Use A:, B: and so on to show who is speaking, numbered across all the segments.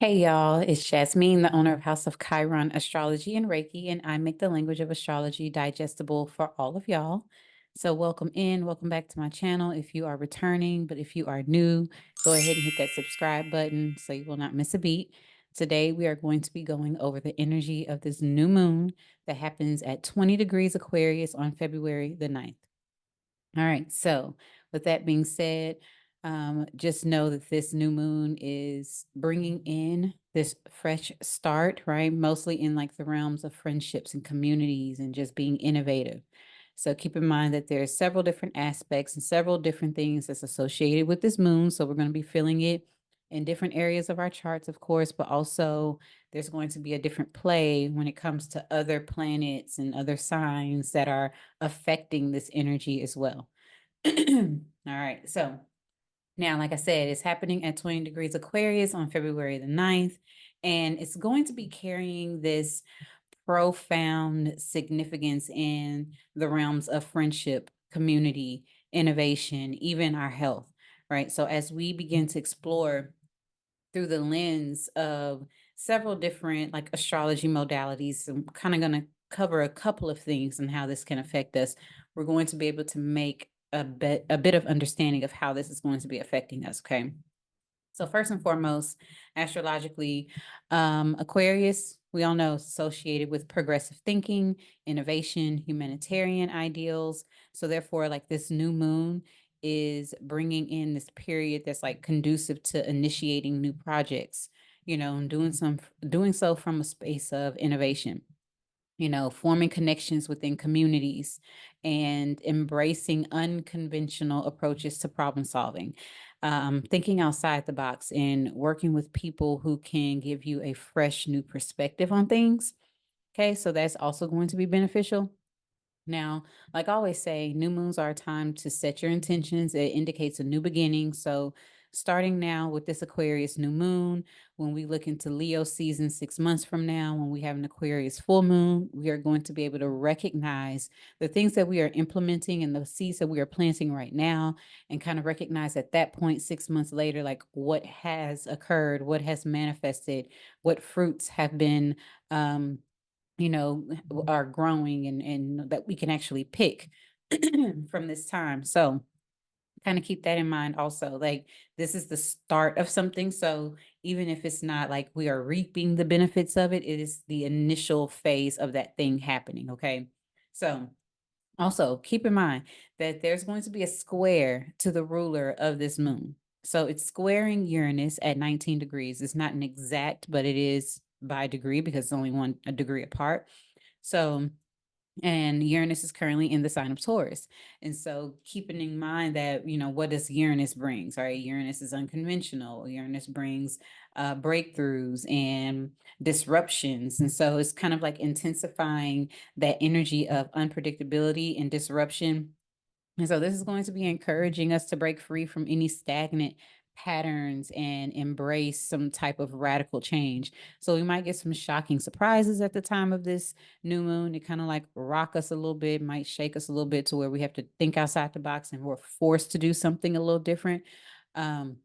A: Hey y'all, it's Jasmeen, the owner of House of Chiron Astrology and Reiki, and I make the language of astrology digestible for all of y'all. So welcome in, welcome back to my channel if you are returning, but if you are new, go ahead and hit that subscribe button so you will not miss a beat. Today we are going to be going over the energy of this new moon that happens at 20 degrees Aquarius on February the 9th. All right, so with that being said, just know that this new moon is bringing in this fresh start, right? Mostly in like the realms of friendships and communities and just being innovative. So keep in mind that there are several different aspects and several different things that's associated with this moon. So we're going to be feeling it in different areas of our charts, of course, but also there's going to be a different play when it comes to other planets and other signs that are affecting this energy as well. All right. So now, like I said, it's happening at 20 degrees Aquarius on February the 9th, and it's going to be carrying this profound significance in the realms of friendship, community, innovation, even our health, right? So as we begin to explore through the lens of several different like astrology modalities, I'm kind of going to cover a couple of things and how this can affect us. We're going to be able to make a bit of understanding of how this is going to be affecting us. Okay. So first and foremost, astrologically, Aquarius, we all know, is associated with progressive thinking, innovation, humanitarian ideals. So therefore, like this new moon is bringing in this period that's like conducive to initiating new projects, and doing so from a space of innovation, forming connections within communities and embracing unconventional approaches to problem solving, thinking outside the box and working with people who can give you a fresh new perspective on things. Okay, so that's also going to be beneficial. Now, like I always say, new moons are a time to set your intentions. It indicates a new beginning. So, starting now with this Aquarius new moon, when we look into Leo season 6 months from now, when we have an Aquarius full moon, we are going to be able to recognize the things that we are implementing and the seeds that we are planting right now, and kind of recognize at that point, 6 months later, like what has occurred, what has manifested, what fruits have been. Are growing and that we can actually pick from this time. So kind of keep that in mind also. Like this is the start of something. So even if it's not like we are reaping the benefits of it, it is the initial phase of that thing happening. Okay. So also keep in mind that there's going to be a square to the ruler of this moon. So it's squaring Uranus at 19 degrees. It's not an exact, but it is by degree because it's only a degree apart. So, and Uranus is currently in the sign of Taurus. And so keeping in mind that, what does Uranus brings, right? Uranus is unconventional. Uranus brings breakthroughs and disruptions. And so it's kind of like intensifying that energy of unpredictability and disruption. And so this is going to be encouraging us to break free from any stagnant patterns and embrace some type of radical change. So we might get some shocking surprises at the time of this new moon. It kind of like rock us a little bit, might shake us a little bit to where we have to think outside the box and we're forced to do something a little different. Um,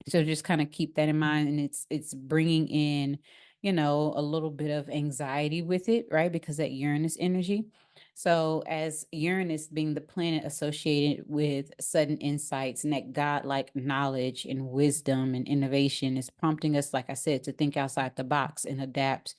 A: so just kind of keep that in mind. And it's bringing in, a little bit of anxiety with it, right? Because that Uranus energy. So as Uranus being the planet associated with sudden insights and that godlike knowledge and wisdom and innovation is prompting us, like I said, to think outside the box and adapt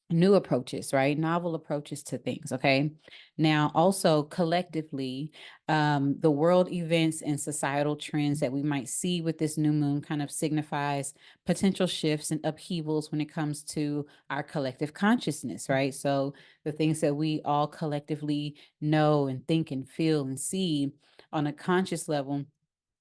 A: new approaches, right? Novel approaches to things. Okay. Now, also collectively, the world events and societal trends that we might see with this new moon kind of signifies potential shifts and upheavals when it comes to our collective consciousness, right? So the things that we all collectively know and think and feel and see on a conscious level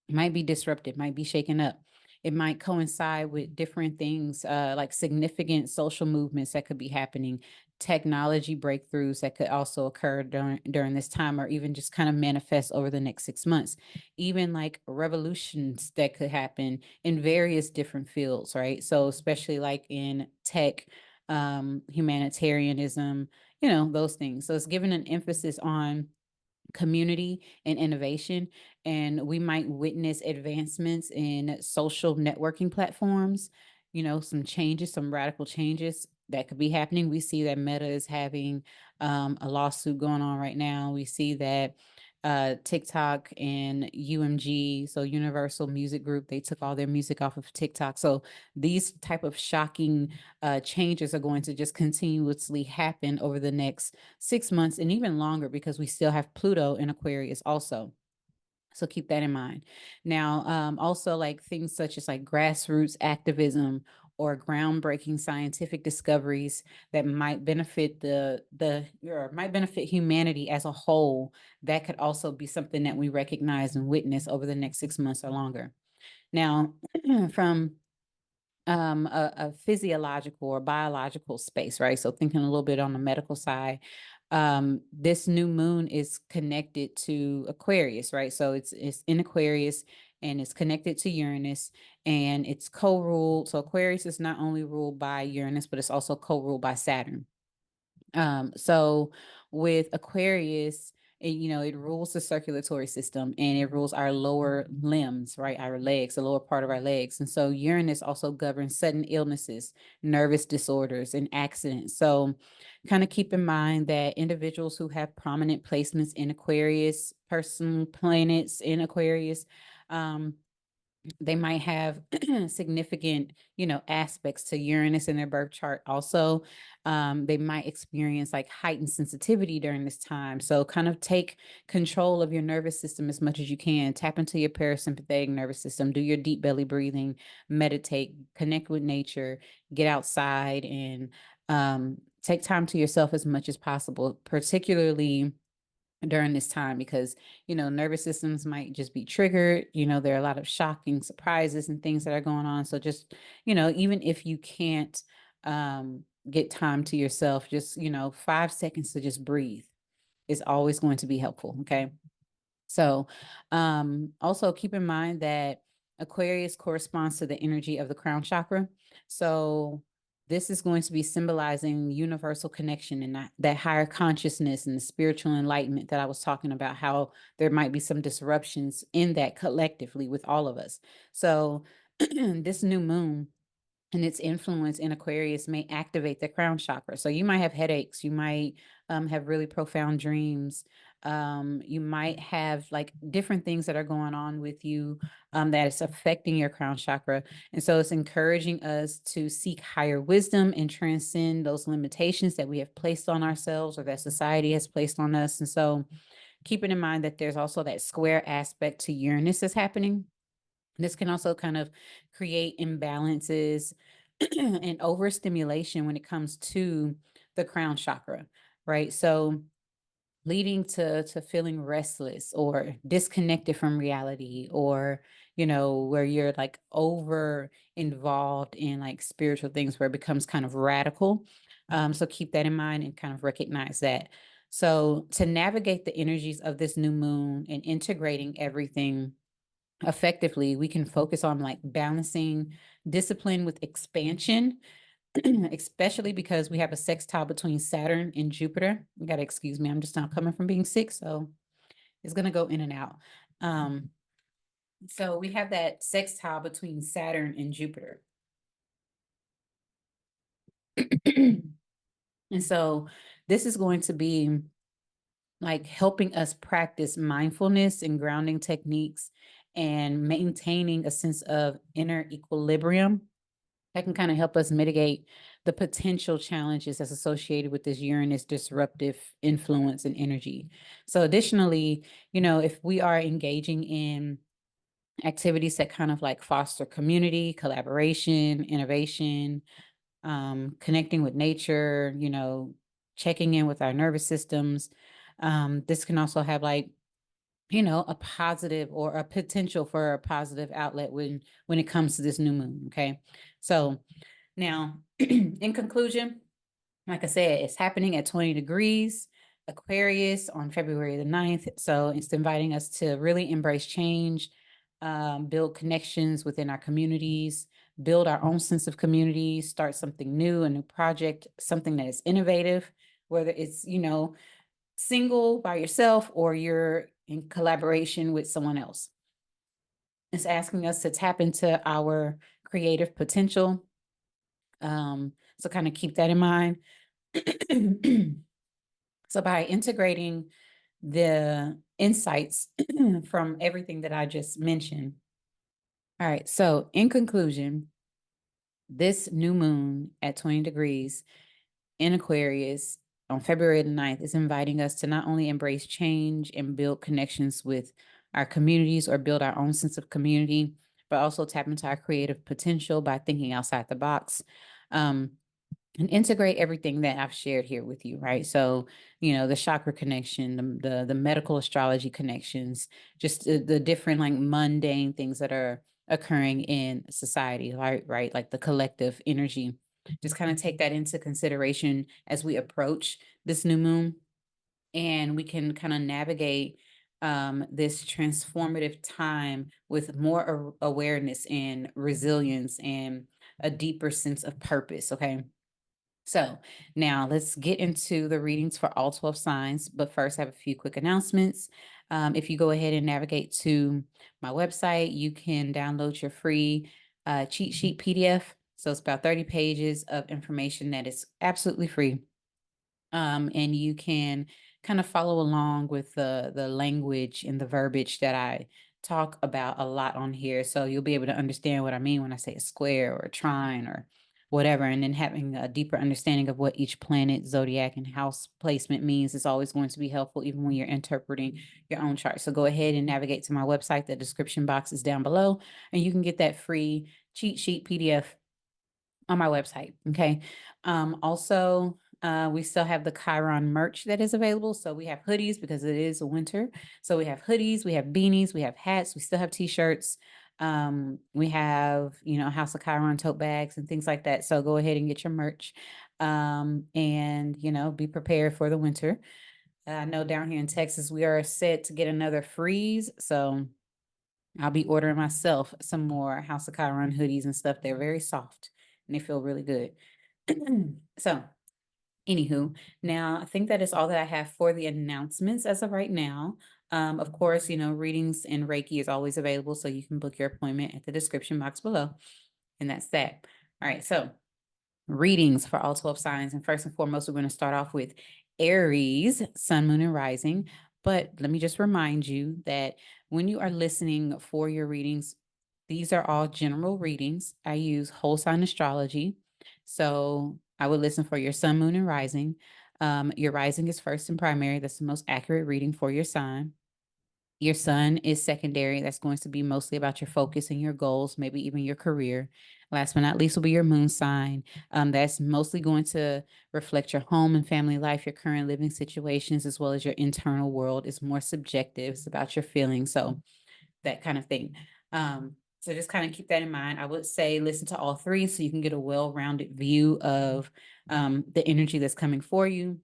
A: might be disrupted, might be shaken up. It might coincide with different things, like significant social movements that could be happening, technology breakthroughs that could also occur during this time, or even just kind of manifest over the next 6 months. Even like revolutions that could happen in various different fields, right? So especially like in tech, humanitarianism, those things. So it's given an emphasis on community and innovation, and we might witness advancements in social networking platforms, some changes, some radical changes that could be happening. We see that Meta is having a lawsuit going on right now. We see that TikTok and UMG, so Universal Music Group, they took all their music off of TikTok. So these type of shocking changes are going to just continuously happen over the next 6 months and even longer, because we still have Pluto in Aquarius also. So keep that in mind. Now, also like things such as like grassroots activism or groundbreaking scientific discoveries that might benefit or might benefit humanity as a whole, that could also be something that we recognize and witness over the next 6 months or longer. Now, from a physiological or biological space, right? So thinking a little bit on the medical side, this new moon is connected to Aquarius, right? So it's in Aquarius and it's connected to Uranus and it's co-ruled. So Aquarius is not only ruled by Uranus, but it's also co-ruled by Saturn. So with Aquarius, it rules the circulatory system and it rules our lower limbs, right? Our legs, the lower part of our legs. And so Uranus also governs sudden illnesses, nervous disorders, and accidents. So kind of keep in mind that individuals who have prominent placements in Aquarius, person planets in Aquarius, they might have significant, aspects to Uranus in their birth chart. Also, they might experience like heightened sensitivity during this time. So kind of take control of your nervous system as much as you can. Tap into your parasympathetic nervous system, do your deep belly breathing, meditate, connect with nature, get outside, and take time to yourself as much as possible, particularly during this time, because nervous systems might just be triggered. There are a lot of shocking surprises and things that are going on. So just even if you can't get time to yourself, just 5 seconds to just breathe is always going to be helpful. Okay. So also keep in mind that Aquarius corresponds to the energy of the crown chakra. So this is going to be symbolizing universal connection and that higher consciousness and the spiritual enlightenment that I was talking about, how there might be some disruptions in that collectively with all of us. So this new moon and its influence in Aquarius may activate the crown chakra. So you might have headaches. You might have really profound dreams. You might have like different things that are going on with you that is affecting your crown chakra. And so it's encouraging us to seek higher wisdom and transcend those limitations that we have placed on ourselves or that society has placed on us. And so keeping in mind that there's also that square aspect to Uranus that's happening. This can also kind of create imbalances and overstimulation when it comes to the crown chakra, right? So leading to feeling restless or disconnected from reality, or where you're like over involved in like spiritual things where it becomes kind of radical. So keep that in mind and kind of recognize that. So to navigate the energies of this new moon and integrating everything effectively, we can focus on like balancing discipline with expansion, especially because we have a sextile between Saturn and Jupiter. You got to excuse me, I'm just now coming from being sick, so it's going to go in and out. So we have that sextile between Saturn and Jupiter. And so this is going to be like helping us practice mindfulness and grounding techniques and maintaining a sense of inner equilibrium that can kind of help us mitigate the potential challenges that's associated with this Uranus disruptive influence and energy. So additionally, if we are engaging in activities that kind of like foster community, collaboration, innovation, connecting with nature, checking in with our nervous systems, this can also have like a positive or a potential for a positive outlet when it comes to this new moon. Okay. So now in conclusion, like I said, it's happening at 20 degrees Aquarius on February the 9th. So it's inviting us to really embrace change, build connections within our communities, build our own sense of community, start something new, a new project, something that is innovative, whether it's, single by yourself or you're in collaboration with someone else. It's asking us to tap into our creative potential, So kind of keep that in mind. So by integrating the insights from everything that I just mentioned. All right. So in conclusion, this new moon at 20 degrees in Aquarius on February the 9th is inviting us to not only embrace change and build connections with our communities or build our own sense of community, but also tap into our creative potential by thinking outside the box. And integrate everything that I've shared here with you, right? So, the chakra connection, the medical astrology connections, just the different like mundane things that are occurring in society, right? Like the collective energy. Just kind of take that into consideration as we approach this new moon, and we can kind of navigate this transformative time with more awareness and resilience and a deeper sense of purpose. Okay. So now let's get into the readings for all 12 signs. But first, I have a few quick announcements. If you go ahead and navigate to my website, you can download your free cheat sheet PDF. So it's about 30 pages of information that is absolutely free. And you can kind of follow along with the language and the verbiage that I talk about a lot on here. So you'll be able to understand what I mean when I say a square or a trine or whatever, and then having a deeper understanding of what each planet, zodiac, and house placement means is always going to be helpful, even when you're interpreting your own chart. So go ahead and navigate to my website. The description box is down below, and you can get that free cheat sheet PDF on my website. Okay. Also, we still have the Chiron merch that is available. So we have hoodies because it is a winter. So we have hoodies, we have beanies, we have hats, we still have t-shirts. We have, House of Chiron tote bags and things like that. So go ahead and get your merch. And be prepared for the winter. I know down here in Texas, we are set to get another freeze. So I'll be ordering myself some more House of Chiron hoodies and stuff. They're very soft and they feel really good. So, anywho, now I think that is all that I have for the announcements as of right now. Of course, readings and Reiki is always available, so you can book your appointment at the description box below. And that's that. All right, so readings for all 12 signs. And first and foremost, we're going to start off with Aries, sun, moon, and rising. But let me just remind you that when you are listening for your readings, these are all general readings. I use whole sign astrology. So I would listen for your sun, moon, and rising. Your rising is first and primary. That's the most accurate reading for your sign. Your sun is secondary. That's going to be mostly about your focus and your goals, maybe even your career. Last but not least will be your moon sign. That's mostly going to reflect your home and family life, your current living situations, as well as your internal world. Is more subjective. It's about your feelings. So that kind of thing. So just kind of keep that in mind. I would say listen to all three so you can get a well-rounded view of the energy that's coming for you,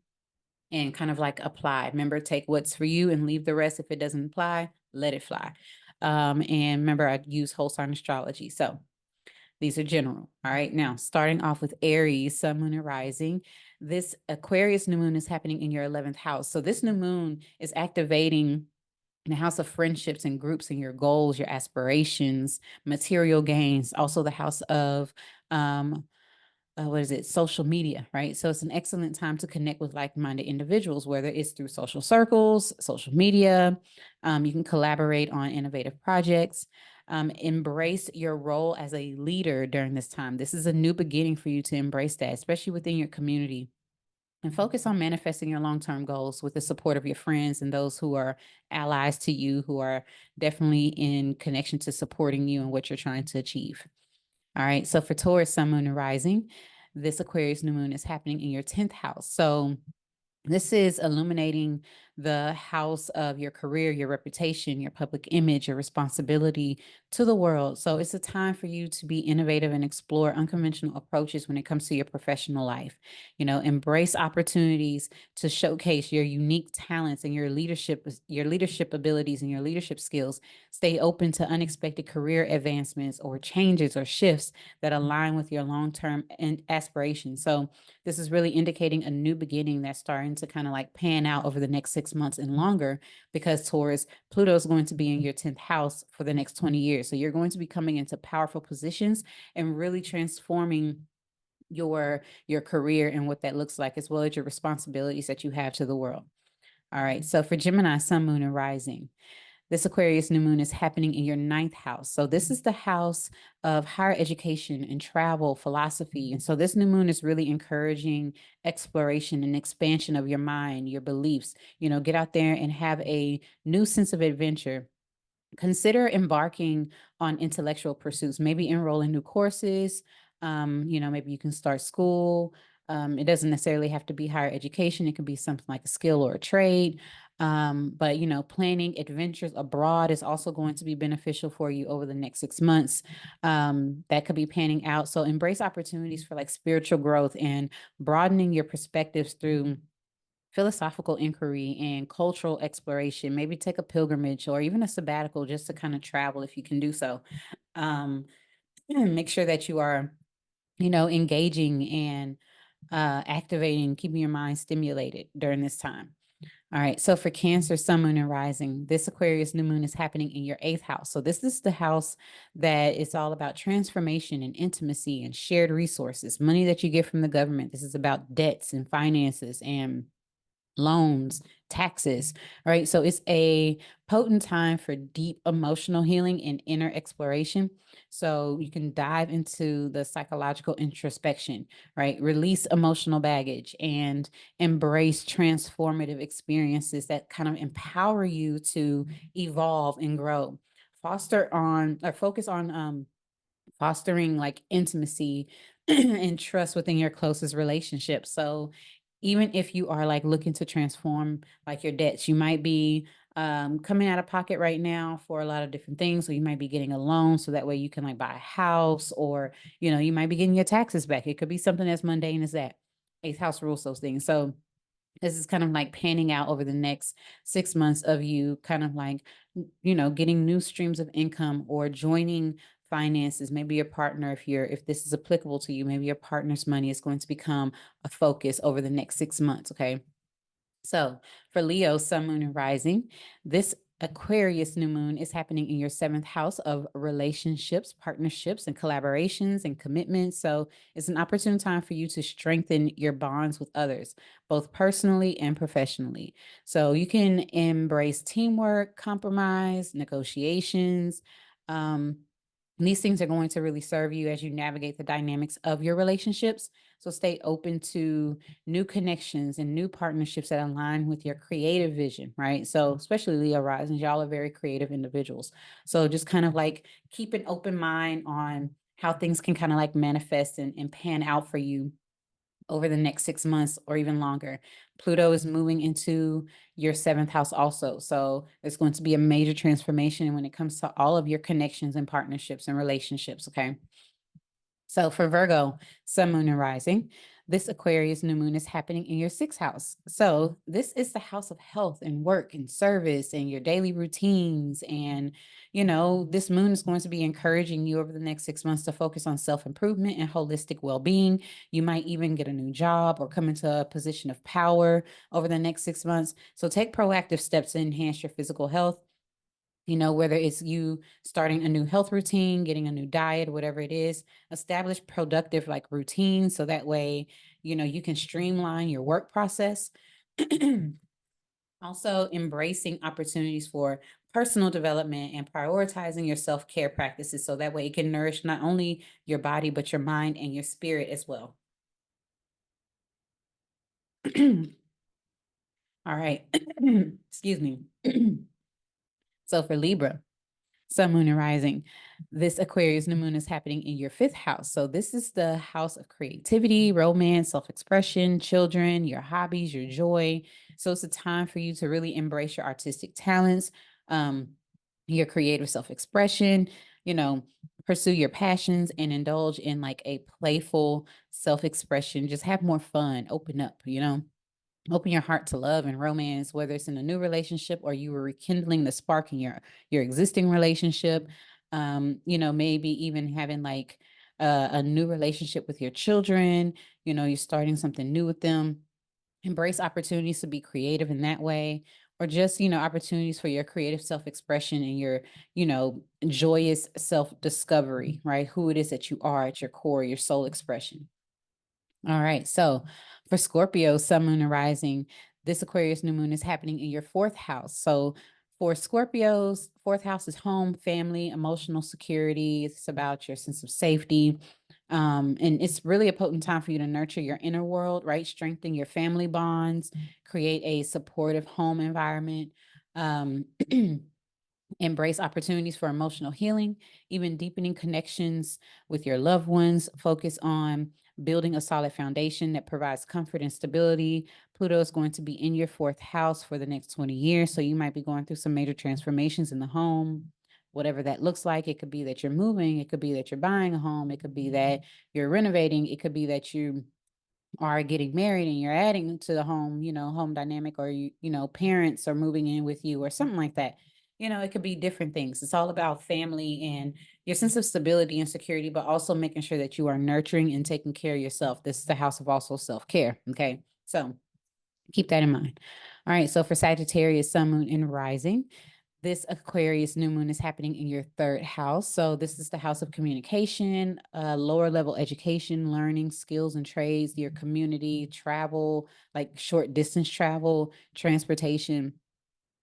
A: and kind of like apply. Remember, take what's for you and leave the rest. If it doesn't apply, let it fly. And remember, I use whole sign astrology. So these are general. All right. Now, starting off with Aries, sun, moon, and rising. This Aquarius new moon is happening in your 11th house. So this new moon is activating the house of friendships and groups and your goals, your aspirations, material gains, also the house of social media, right? So it's an excellent time to connect with like-minded individuals, whether it's through social circles, social media. You can collaborate on innovative projects. Embrace your role as a leader during this time. This is a new beginning for you to embrace that, especially within your community. And focus on manifesting your long-term goals with the support of your friends and those who are allies to you, who are definitely in connection to supporting you and what you're trying to achieve. All right. So for Taurus, sun, moon, and rising, this Aquarius new moon is happening in your 10th house. So this is illuminating the house of your career, your reputation, your public image, your responsibility to the world. So it's a time for you to be innovative and explore unconventional approaches when it comes to your professional life. Embrace opportunities to showcase your unique talents and your leadership abilities and your leadership skills. Stay open to unexpected career advancements or changes or shifts that align with your long-term aspirations. So this is really indicating a new beginning that's starting to kind of like pan out over the next 6 months and longer, because Taurus, Pluto is going to be in your 10th house for the next 20 years. So you're going to be coming into powerful positions and really transforming your career and what that looks like, as well as your responsibilities that you have to the world. All right. So for Gemini, sun, moon, and rising, this Aquarius new moon is happening in your ninth house. So this is the house of higher education and travel, philosophy. And so this new moon is really encouraging exploration and expansion of your mind, your beliefs. Get out there and have a new sense of adventure. Consider embarking on intellectual pursuits, maybe enroll in new courses. Maybe you can start school. It doesn't necessarily have to be higher education. It could be something like a skill or a trade. But planning adventures abroad is also going to be beneficial for you over the next 6 months. That could be panning out. So embrace opportunities for like spiritual growth and broadening your perspectives through philosophical inquiry and cultural exploration. Maybe take a pilgrimage or even a sabbatical just to kind of travel if you can do so. Make sure that you are, engaging and activating, keeping your mind stimulated during this time. All right. So for Cancer, sun, moon, and rising, this Aquarius new moon is happening in your eighth house. So this is the house that is all about transformation and intimacy and shared resources, money that you get from the government. This is about debts and finances and loans, taxes, right? So it's a potent time for deep emotional healing and inner exploration. So you can dive into the psychological introspection, right? Release emotional baggage and embrace transformative experiences that kind of empower you to evolve and grow. Focus on fostering like intimacy and trust within your closest relationships. So even if you are like looking to transform like your debts, you might be coming out of pocket right now for a lot of different things. So you might be getting a loan so that way you can like buy a house, or you might be getting your taxes back. It could be something as mundane as that. Eighth house rules those things. So this is kind of like panning out over the next 6 months of you kind of like, getting new streams of income or joining finances. Maybe your partner, if this is applicable to you, maybe your partner's money is going to become a focus over the next 6 months. Okay. So for Leo, sun, moon, and rising, this Aquarius new moon is happening in your seventh house of relationships, partnerships, and collaborations and commitments. So it's an opportune time for you to strengthen your bonds with others, both personally and professionally. So you can embrace teamwork, compromise, negotiations. These things are going to really serve you as you navigate the dynamics of your relationships. So stay open to new connections and new partnerships that align with your creative vision, right? So especially Leo rising, y'all are very creative individuals. So just kind of like keep an open mind on how things can kind of like manifest and pan out for you over the next 6 months or even longer. Pluto is moving into your seventh house also. So there's going to be a major transformation when it comes to all of your connections and partnerships and relationships. Okay. So for Virgo, sun, moon, and rising, this Aquarius new moon is happening in your sixth house. So this is the house of health and work and service and your daily routines. And, this moon is going to be encouraging you over the next 6 months to focus on self-improvement and holistic well-being. You might even get a new job or come into a position of power over the next 6 months. So take proactive steps to enhance your physical health. Whether it's you starting a new health routine, getting a new diet, whatever it is, establish productive like routines. So that way, you can streamline your work process. Also embracing opportunities for personal development and prioritizing your self-care practices. So that way it can nourish not only your body, but your mind and your spirit as well. All right. Excuse me. So for Libra, sun, moon, and rising, this Aquarius new moon is happening in your fifth house. So this is the house of creativity, romance, self-expression, children, your hobbies, your joy. So it's a time for you to really embrace your artistic talents, your creative self-expression, pursue your passions and indulge in like a playful self-expression. Just have more fun, open up, open your heart to love and romance, whether it's in a new relationship or you were rekindling the spark in your existing relationship. Maybe even having like a new relationship with your children. You're starting something new with them. Embrace opportunities to be creative in that way, or just opportunities for your creative self-expression and your joyous self-discovery, right? Who it is that you are at your core, your soul expression. All right. So for Scorpio, sun, moon, and rising, this Aquarius new moon is happening in your fourth house. So for Scorpios, fourth house is home, family, emotional security. It's about your sense of safety. And it's really a potent time for you to nurture your inner world, right? Strengthen your family bonds, create a supportive home environment. Um, Embrace opportunities for emotional healing, even deepening connections with your loved ones. Focus on building a solid foundation that provides comfort and stability. Pluto is going to be in your fourth house for the next 20 years. So you might be going through some major transformations in the home, whatever that looks like. It could be that you're moving, it could be that you're buying a home, it could be that you're renovating, it could be that you are getting married and you're adding to the home, home dynamic, or parents are moving in with you or something like that. It could be different things. It's all about family and your sense of stability and security, but also making sure that you are nurturing and taking care of yourself. This is the house of also self-care. Okay. So keep that in mind. All right. So for Sagittarius, sun, moon, and rising, this Aquarius new moon is happening in your third house. So this is the house of communication, lower level education, learning skills and trades, your community, travel, like short distance travel, transportation.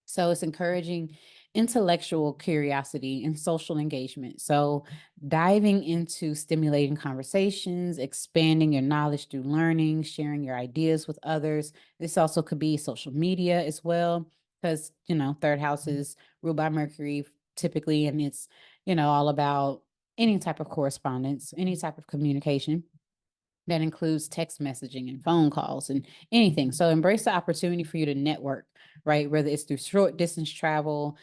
A: So it's encouraging intellectual curiosity and social engagement. So diving into stimulating conversations, expanding your knowledge through learning, sharing your ideas with others. This also could be social media as well, because, third house is ruled by Mercury typically, and it's, all about any type of correspondence, any type of communication. That includes text messaging and phone calls and anything. So embrace the opportunity for you to network, right? Whether it's through short distance travel,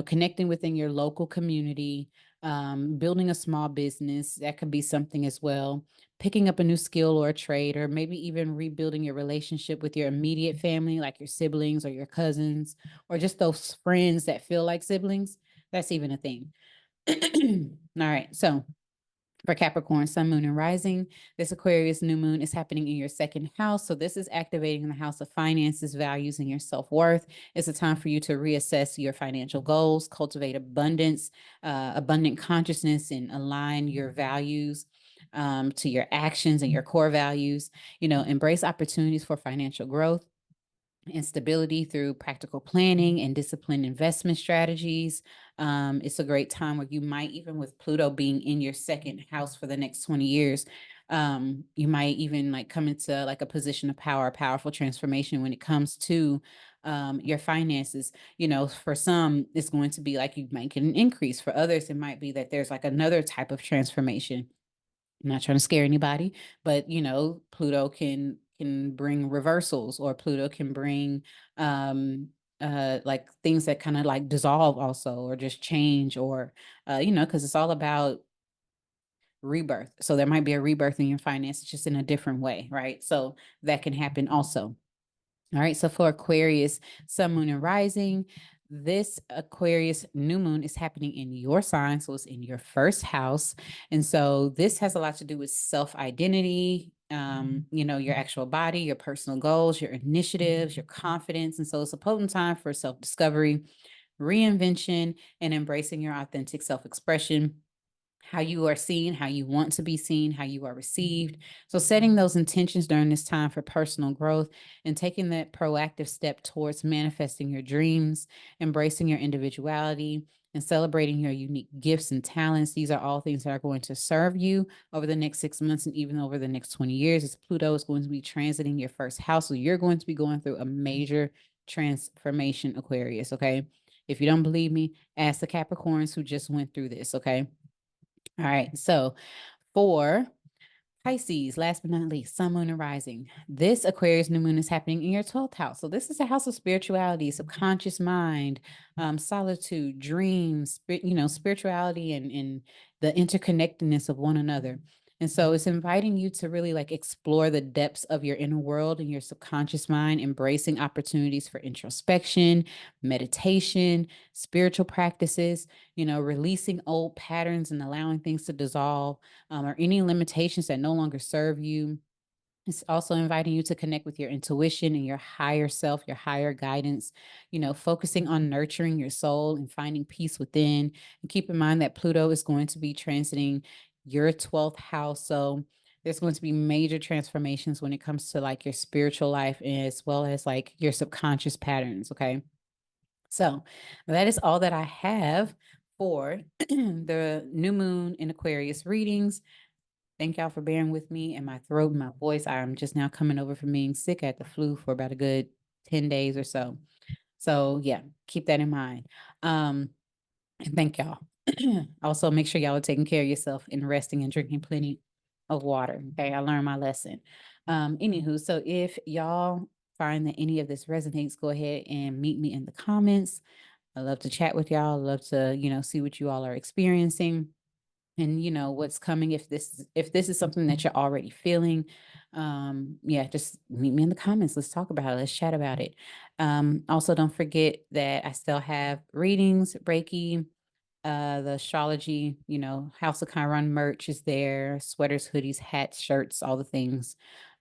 A: connecting within your local community, building a small business, that could be something as well. Picking up a new skill or a trade, or maybe even rebuilding your relationship with your immediate family, like your siblings or your cousins, or just those friends that feel like siblings. That's even a thing. All right. So for Capricorn, sun, moon, and rising, this Aquarius new moon is happening in your second house. So this is activating the house of finances, values, and your self-worth. It's a time for you to reassess your financial goals, cultivate abundance, abundant consciousness, and align your values to your actions and your core values. Embrace opportunities for financial growth and stability through practical planning and disciplined investment strategies. It's a great time where you might, even with Pluto being in your second house for the next 20 years, you might even like come into like a position of power, powerful transformation when it comes to your finances. For some, it's going to be like you might get an increase. For others, it might be that there's like another type of transformation. I'm not trying to scare anybody, but Pluto can bring reversals, or Pluto can bring like things that kind of like dissolve also, or just change, or because it's all about rebirth. So there might be a rebirth in your finances, just in a different way, right? So that can happen also. All right. So for Aquarius, sun, moon, and rising, this Aquarius new moon is happening in your sign. So it's in your first house. And so this has a lot to do with self-identity, your actual body, your personal goals, your initiatives, your confidence. And so it's a potent time for self-discovery, reinvention, and embracing your authentic self-expression, how you are seen, how you want to be seen, how you are received. So setting those intentions during this time for personal growth and taking that proactive step towards manifesting your dreams, embracing your individuality, and celebrating your unique gifts and talents. These are all things that are going to serve you over the next 6 months and even over the next 20 years, as Pluto is going to be transiting your first house. So you're going to be going through a major transformation, Aquarius, okay? If you don't believe me, ask the Capricorns who just went through this, okay? All right. So for Pisces, last but not least, sun, moon, and rising. This Aquarius new moon is happening in your 12th house. So this is a house of spirituality, subconscious mind, solitude, dreams, spirituality, and the interconnectedness of one another. And so it's inviting you to really like explore the depths of your inner world and your subconscious mind, embracing opportunities for introspection, meditation, spiritual practices, releasing old patterns and allowing things to dissolve, or any limitations that no longer serve you. It's also inviting you to connect with your intuition and your higher self, your higher guidance, focusing on nurturing your soul and finding peace within. And keep in mind that Pluto is going to be transiting your 12th house. So there's going to be major transformations when it comes to like your spiritual life as well as like your subconscious patterns. Okay. So that is all that I have for the new moon in Aquarius readings. Thank y'all for bearing with me and my throat and my voice. I'm just now coming over from being sick. I had the flu for about a good 10 days or so. So yeah, keep that in mind. And thank y'all. Also, make sure y'all are taking care of yourself and resting and drinking plenty of water. Okay, I learned my lesson. Anywho, so if y'all find that any of this resonates, go ahead and meet me in the comments. I love to chat with y'all. I love to, see what you all are experiencing and what's coming. If this is something that you're already feeling, yeah, just meet me in the comments. Let's talk about it. Let's chat about it. Also, don't forget that I still have readings, Reiki, the astrology, House of Chiron merch is there, sweaters, hoodies, hats, shirts, all the things.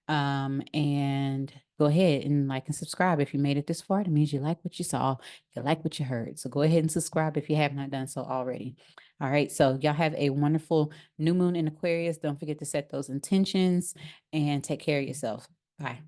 A: And go ahead and like and subscribe if you made it this far. That means you like what you saw, you like what you heard. So go ahead and subscribe if you have not done so already. All right. So y'all have a wonderful new moon in Aquarius. Don't forget to set those intentions and take care of yourself. Bye.